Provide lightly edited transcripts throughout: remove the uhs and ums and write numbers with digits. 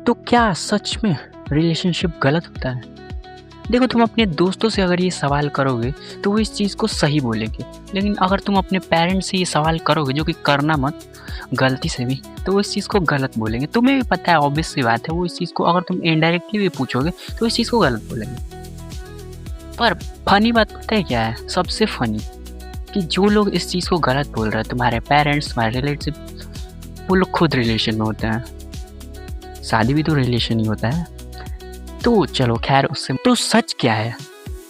तो क्या सच में रिलेशनशिप गलत होता है? देखो, तुम अपने दोस्तों से अगर ये सवाल करोगे तो वो इस चीज़ को सही बोलेंगे, लेकिन अगर तुम अपने पेरेंट्स से ये सवाल करोगे, जो कि करना मत गलती से भी, तो वो इस चीज़ को गलत बोलेंगे। तुम्हें भी पता है, ऑब्वियस सी बात है, वो इस चीज़ को अगर तुम इनडायरेक्टली भी पूछोगे तो इस चीज़ को गलत बोलेंगे। पर फनी बात पता है क्या है? सबसे फनी कि जो लोग इस चीज़ को गलत बोल रहे हैं, तुम्हारे पेरेंट्स, तुम्हारे रिलेटिव, वो लोग खुद रिलेशन में होते हैं। शादी भी तो रिलेशन ही होता है। तो चलो खैर, उससे तो सच क्या है?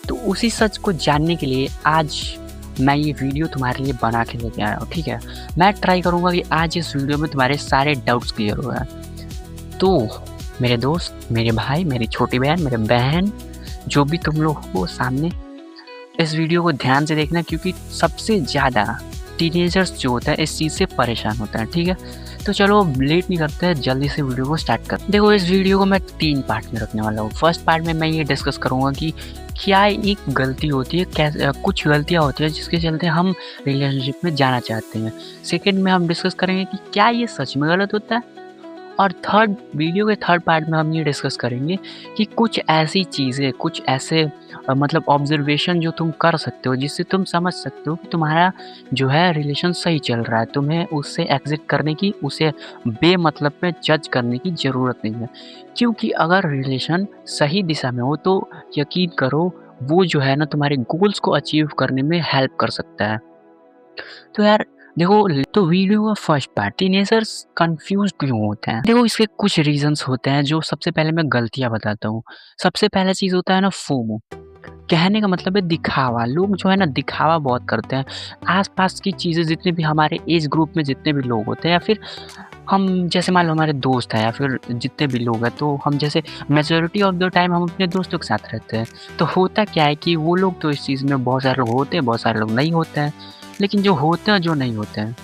तो उसी सच को जानने के लिए आज मैं ये वीडियो तुम्हारे लिए बना के लेके आया हूँ, ठीक है? मैं ट्राई करूँगा कि आज इस वीडियो में तुम्हारे सारे डाउट्स क्लियर हो जाए। तो मेरे दोस्त, मेरे भाई, मेरी छोटी बहन, मेरे बहन, जो भी तुम लोग हो सामने, इस वीडियो को ध्यान से देखना, क्योंकि सबसे ज़्यादा टीनेजर्स जो होता है इस चीज़ से परेशान होता है, ठीक है? तो चलो लेट नहीं करते हैं, जल्दी से वीडियो को स्टार्ट कर। देखो, इस वीडियो को मैं 3 पार्ट में रखने वाला हूँ। फर्स्ट पार्ट में मैं ये डिस्कस करूँगा कि क्या एक गलती होती है, कैसे कुछ गलतियाँ होती हैं जिसके चलते हम रिलेशनशिप में जाना चाहते हैं। सेकंड में हम डिस्कस करेंगे कि क्या ये सच में गलत होता है, और वीडियो के थर्ड पार्ट में हम ये डिस्कस करेंगे कि कुछ ऐसी चीज़ें, कुछ ऐसे मतलब ऑब्जर्वेशन जो तुम कर सकते हो, जिससे तुम समझ सकते हो कि तुम्हारा जो है रिलेशन सही चल रहा है। तुम्हें उससे एग्जिट करने की, उसे बेमतलब में जज करने की ज़रूरत नहीं है, क्योंकि अगर रिलेशन सही दिशा में हो तो यकीन करो, वो जो है ना, तुम्हारे गोल्स को अचीव करने में हेल्प कर सकता है। तो यार देखो, तो वीडियो का फर्स्ट पार्ट, टीनेजर्स कंफ्यूज क्यों होते हैं? देखो, इसके कुछ रीजंस होते हैं, जो सबसे पहले मैं गलतियां बताता हूँ। सबसे पहला चीज होता है ना, फोमो। कहने का मतलब है दिखावा। लोग जो है ना, दिखावा बहुत करते हैं। आसपास की चीजें, जितने भी हमारे एज ग्रुप में जितने भी लोग होते हैं, या फिर हम जैसे मान लो हमारे दोस्त हैं, या फिर जितने भी लोग हैं, तो हम जैसे मेजोरिटी ऑफ द टाइम हम अपने दोस्तों के साथ रहते हैं। तो होता क्या है कि वो लोग तो इस चीज़ में, बहुत सारे लोग होते हैं, बहुत सारे लोग नहीं होते हैं। लेकिन जो होते हैं, जो नहीं होते हैं,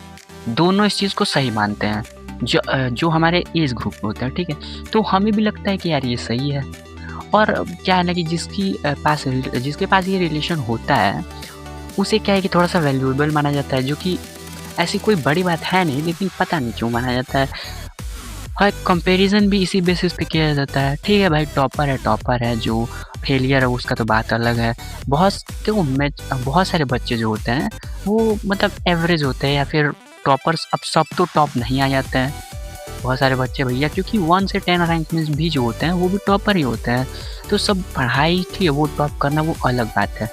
दोनों इस चीज़ को सही मानते हैं, जो हमारे एज ग्रुप में होते हैं, ठीक है? तो हमें भी लगता है कि यार ये सही है। और क्या है ना कि जिसके पास ये रिलेशन होता है, उसे क्या है कि थोड़ा सा वैल्यूएबल माना जाता है, जो कि ऐसी कोई बड़ी बात है नहीं, लेकिन पता नहीं क्यों माना जाता है। और कंपैरिजन भी इसी बेसिस पे किया जाता है। ठीक है भाई, टॉपर है, जो फेलियर है उसका तो बात अलग है। बहुत सारे बच्चे जो होते हैं वो मतलब एवरेज होते हैं, या फिर टॉपर्स। अब सब तो टॉप नहीं आ जाते हैं, बहुत सारे बच्चे भैया, क्योंकि 1 से 10 रैंक में भी जो होते हैं वो भी टॉपर ही होते हैं। तो सब पढ़ाई थी, वो टॉप करना वो अलग बात है।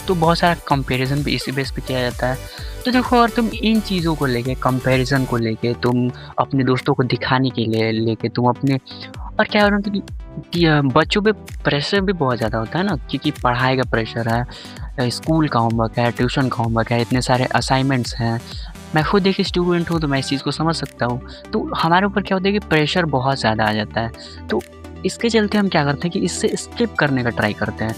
तो बहुत सारा कंपैरिजन भी इसी बेस पे किया जाता है। तो देखो, और तुम इन चीज़ों को लेके, कंपैरिजन को लेके, तुम अपने दोस्तों को दिखाने के लिए लेके तुम अपने, और क्या हो रहा है कि बच्चों पे प्रेशर भी बहुत ज़्यादा होता है ना, क्योंकि पढ़ाई का प्रेशर है, स्कूल का होमवर्क है, ट्यूशन का होमवर्क है, इतने सारे असाइनमेंट्स हैं। मैं खुद एक स्टूडेंट हूँ, तो मैं इस चीज़ को समझ सकता हूँ। तो हमारे ऊपर क्या होता है कि प्रेशर बहुत ज़्यादा आ जाता है। तो इसके चलते हम क्या करते हैं कि इससे स्किप करने का ट्राई करते हैं,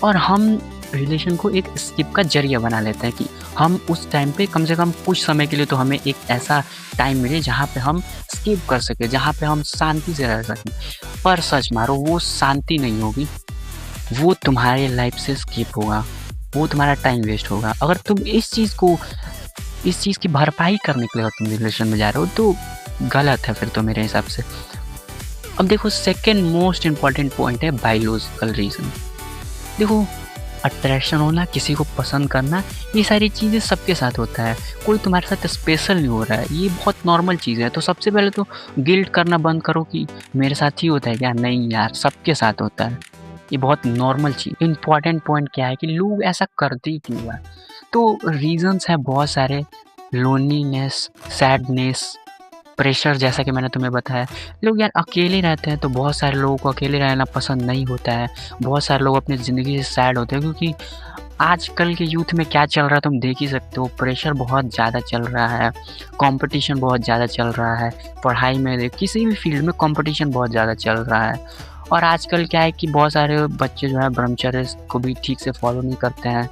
और हम रिलेशन को एक स्किप का जरिया बना लेते हैं कि हम उस टाइम पे कम से कम कुछ समय के लिए तो हमें एक ऐसा टाइम मिले जहाँ पे हम स्किप कर सकें, जहाँ पे हम शांति से रह सकें। पर सच मारो, वो शांति नहीं होगी, वो तुम्हारे लाइफ से स्किप होगा, वो तुम्हारा टाइम वेस्ट होगा। अगर तुम इस चीज़ की भरपाई करने के लिए अगर तुम रिलेशन में जा रहे हो, तो गलत है फिर तो मेरे हिसाब से। अब देखो, सेकेंड मोस्ट इम्पॉर्टेंट पॉइंट है बायोलॉजिकल रीज़न। देखो, अट्रैक्शन होना, किसी को पसंद करना, ये सारी चीज़ें सबके साथ होता है। कोई तुम्हारे साथ स्पेशल नहीं हो रहा है, ये बहुत नॉर्मल चीज़ है। तो सबसे पहले तो गिल्ट करना बंद करो कि मेरे साथ ही होता है क्या? नहीं यार, सबके साथ होता है, ये बहुत नॉर्मल चीज़। इम्पॉर्टेंट पॉइंट क्या है कि लोग ऐसा करते ही क्यों है? तो रीजंस हैं बहुत सारे। लोनलीनेस, सैडनेस, प्रेशर, जैसा कि मैंने तुम्हें बताया। लोग यार अकेले रहते हैं, तो बहुत सारे लोगों को अकेले रहना पसंद नहीं होता है। बहुत सारे लोग अपनी ज़िंदगी से सैड होते हैं, क्योंकि आजकल के यूथ में क्या चल रहा है तुम देख ही सकते हो। प्रेशर बहुत ज़्यादा चल रहा है, कंपटीशन बहुत ज़्यादा चल रहा है। पढ़ाई में, किसी भी फील्ड में कंपटीशन बहुत ज़्यादा चल रहा है। और आजकल क्या है कि बहुत सारे बच्चे जो है ब्रह्मचर्य को भी ठीक से फॉलो नहीं करते हैं,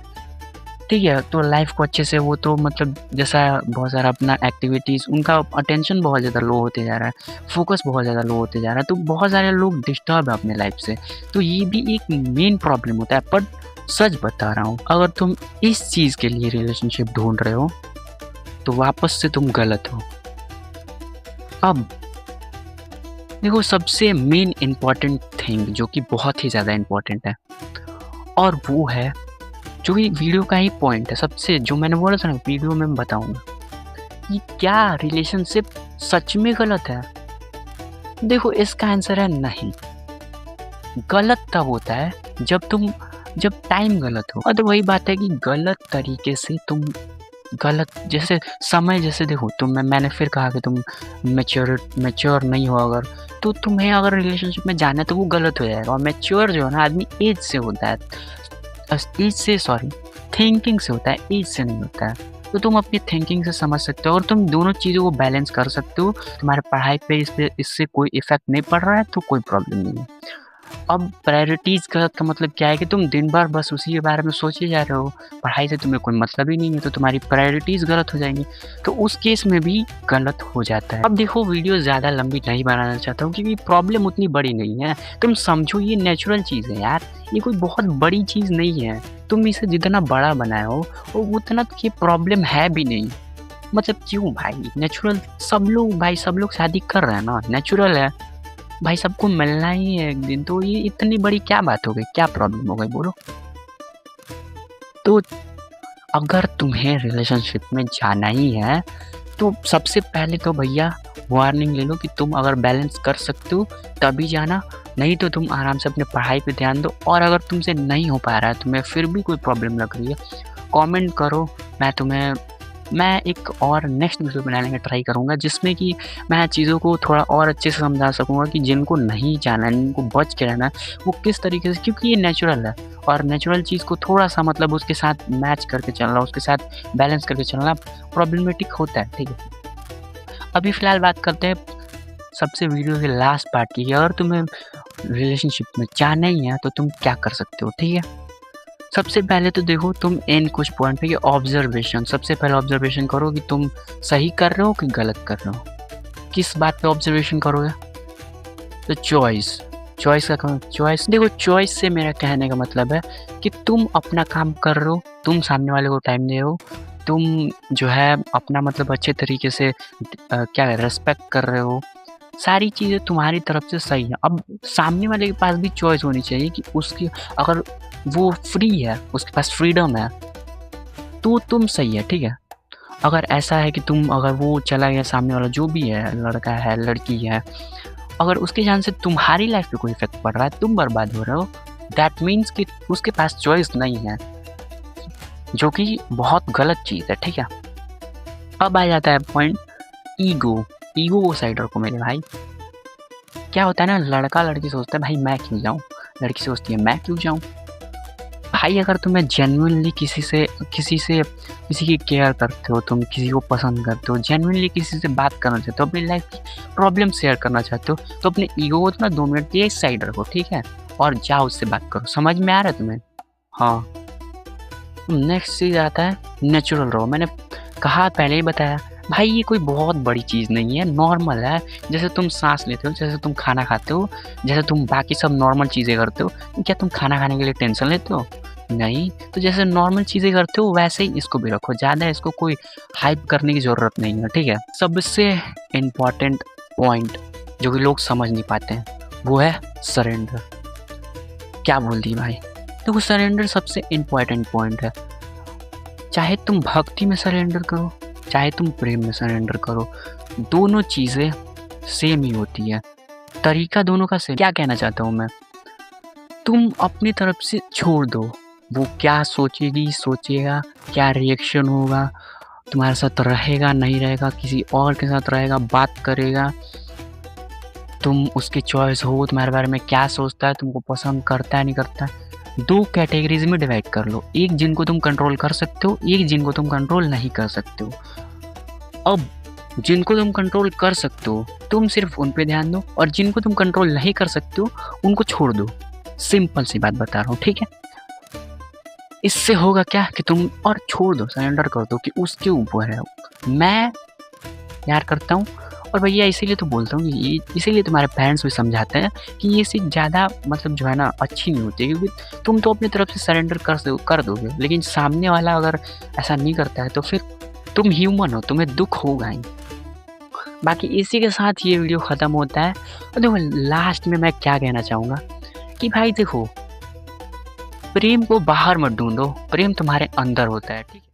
ठीक है? तो लाइफ को अच्छे से, वो तो मतलब जैसा बहुत सारा अपना एक्टिविटीज़, उनका अटेंशन बहुत ज़्यादा लो होते जा रहा है, फोकस बहुत ज़्यादा लो होते जा रहा है। तो बहुत सारे लोग डिस्टर्ब है अपने लाइफ से। तो ये भी एक मेन प्रॉब्लम होता है। पर सच बता रहा हूँ, अगर तुम इस चीज़ के लिए रिलेशनशिप ढूंढ रहे हो, तो वापस से तुम गलत हो। अब देखो सबसे मेन इम्पॉर्टेंट थिंग जो कि बहुत ही ज़्यादा इम्पॉर्टेंट है, और वो है जो कि वीडियो का ही पॉइंट है, सबसे जो मैंने बोला था ना वीडियो में मैं बताऊंगा कि क्या रिलेशनशिप सच में गलत है। देखो इसका आंसर है नहीं। गलत तब होता है जब टाइम गलत हो, और तो वही बात है कि गलत तरीके से तुम गलत जैसे समय जैसे देखो मैंने फिर कहा कि तुम मैच्योर नहीं हो अगर, तो तुम्हें अगर रिलेशनशिप में जाना है तो वो गलत हो जाएगा। और मैच्योर जो है ना आदमी एज से होता है, एज से सॉरी थिंकिंग से होता है, एज से नहीं होता है। तो तुम अपनी थिंकिंग से समझ सकते हो और तुम दोनों चीज़ों को बैलेंस कर सकते हो। तुम्हारे पढ़ाई पे इससे कोई इफेक्ट नहीं पड़ रहा है तो कोई प्रॉब्लम नहीं है। अब प्रायोरिटीज़ का मतलब क्या है कि तुम दिन भर बस उसी के बारे में सोचे जा रहे हो, पढ़ाई से तुम्हें कोई मतलब ही नहीं है, तो तुम्हारी प्रायोरिटीज़ गलत हो जाएंगी, तो उस केस में भी गलत हो जाता है। अब देखो वीडियो ज़्यादा लंबी नहीं बनाना चाहता हूँ क्योंकि प्रॉब्लम उतनी बड़ी नहीं है। तुम समझो ये नेचुरल चीज़ है यार, ये कोई बहुत बड़ी चीज़ नहीं है। तुम इसे जितना बड़ा बनाए हो उतना तो ये प्रॉब्लम है भी नहीं। मतलब क्यों भाई, नेचुरल सब लोग शादी कर रहे हैं ना, नेचुरल है भाई, सबको मिलना ही है एक दिन, तो ये इतनी बड़ी क्या बात हो गई, क्या प्रॉब्लम हो गई बोलो। तो अगर तुम्हें रिलेशनशिप में जाना ही है तो सबसे पहले तो भैया वार्निंग ले लो कि तुम अगर बैलेंस कर सकते हो तभी जाना, नहीं तो तुम आराम से अपने पढ़ाई पे ध्यान दो। और अगर तुमसे नहीं हो पा रहा है, तुम्हें फिर भी कोई प्रॉब्लम लग रही है, कमेंट करो। मैं एक और नेक्स्ट वीडियो बनाने का ट्राई करूँगा जिसमें कि मैं चीज़ों को थोड़ा और अच्छे से समझा सकूँगा कि जिनको नहीं जाना है, जिनको बच के रहना है, वो किस तरीके से, क्योंकि ये नेचुरल है और नेचुरल चीज़ को थोड़ा सा मतलब उसके साथ मैच करके चलना, उसके साथ बैलेंस करके चलना प्रॉब्लमेटिक होता है। ठीक है, अभी फ़िलहाल बात करते हैं सबसे वीडियो के लास्ट पार्ट की। अगर तुम्हें रिलेशनशिप में जाना ही है तो तुम क्या कर सकते हो। ठीक है, सबसे पहले तो देखो तुम इन कुछ पॉइंट पे ऑब्जर्वेशन, सबसे पहले ऑब्जर्वेशन करो कि तुम सही कर रहे हो कि गलत कर रहे हो। किस बात पे ऑब्जर्वेशन करोगे, तो चॉइस देखो, चॉइस से मेरा कहने का मतलब है कि तुम अपना काम कर रहे हो, तुम सामने वाले को टाइम दे रहे हो, तुम जो है अपना मतलब अच्छे तरीके से क्या रेस्पेक्ट कर रहे हो, सारी चीज़ें तुम्हारी तरफ से सही है। अब सामने वाले के पास भी चॉइस होनी चाहिए कि उसकी अगर वो फ्री है, उसके पास फ्रीडम है तो तुम सही है। ठीक है, अगर ऐसा है कि तुम अगर वो चला गया सामने वाला जो भी है, लड़का है लड़की है, अगर उसके जान से तुम्हारी लाइफ पे कोई इफेक्ट पड़ रहा है, तुम बर्बाद हो रहे हो, दैट मीन्स कि उसके पास चॉइस नहीं है, जो कि बहुत गलत चीज़ है। ठीक है, अब आ जाता है पॉइंट ईगो को साइड रखो मेरे भाई। क्या होता है ना, लड़का लड़की सोचता है भाई मैं क्यों जाऊँ, लड़की सोचती है मैं क्यों जाऊँ। भाई अगर तुम्हें जेन्युइनली किसी की केयर करते हो, तुम किसी को पसंद करते हो, जेन्युइनली किसी से बात करना चाहते हो, अपनी लाइफ की प्रॉब्लम शेयर करना चाहते हो, तो अपने ईगो को ना 2 मिनट के लिए साइड रखो। ठीक है, और जाओ उससे बात करो। समझ में आ रहा है तुम्हें? हाँ, नेक्स्ट चीज़ आता है नेचुरल रहो। मैंने कहा पहले ही बताया भाई, ये कोई बहुत बड़ी चीज़ नहीं है, नॉर्मल है। जैसे तुम सांस लेते हो, जैसे तुम खाना खाते हो, जैसे तुम बाकी सब नॉर्मल चीज़ें करते हो, क्या तुम खाना खाने के लिए टेंशन लेते हो? नहीं। तो जैसे नॉर्मल चीज़ें करते हो वैसे ही इसको भी रखो, ज़्यादा इसको कोई हाइप करने की ज़रूरत नहीं है। ठीक है, सबसे इम्पॉर्टेंट पॉइंट जो कि लोग समझ नहीं पाते हैं वो है सरेंडर। क्या बोल दी भाई, देखो सरेंडर सबसे इम्पॉर्टेंट पॉइंट है। चाहे तुम भक्ति में सरेंडर करो, चाहे तुम प्रेम में सरेंडर करो, दोनों चीज़ें सेम ही होती है, तरीका दोनों का सेम। क्या कहना चाहता हूँ मैं, तुम अपनी तरफ से छोड़ दो, वो क्या सोचेगा, क्या रिएक्शन होगा, तुम्हारे साथ रहेगा नहीं रहेगा, किसी और के साथ रहेगा, बात करेगा, तुम उसकी चॉइस हो, तुम्हारे बारे में क्या सोचता है, तुमको पसंद करता है नहीं करता है। 2 कैटेगरीज में डिवाइड कर लो, एक जिनको तुम कंट्रोल कर सकते हो, एक जिनको तुम कंट्रोल नहीं कर सकते हो। अब जिनको तुम कंट्रोल कर सकते हो तुम सिर्फ उन पे ध्यान दो, और जिनको तुम कंट्रोल नहीं कर सकते हो उनको छोड़ दो। सिंपल सी बात बता रहा हूँ। ठीक है, इससे होगा क्या कि तुम और छोड़ दो, सरेंडर कर दो कि उसके ऊपर है, मैं प्यार करता हूँ। और भैया इसीलिए तो बोलता हूँ कि इसीलिए तुम्हारे पेरेंट्स भी समझाते हैं कि ये चीज़ ज़्यादा मतलब जो है ना अच्छी नहीं होती, क्योंकि तुम तो अपनी तरफ से सरेंडर कर दोगे, लेकिन सामने वाला अगर ऐसा नहीं करता है तो फिर तुम ह्यूमन हो, तुम्हें दुख होगा ही। बाकी इसी के साथ ये वीडियो ख़त्म होता है। और देखो लास्ट में मैं क्या कहना चाहूँगा कि भाई देखो, प्रेम को बाहर मत ढूँढो, प्रेम तुम्हारे अंदर होता है, ठीक है?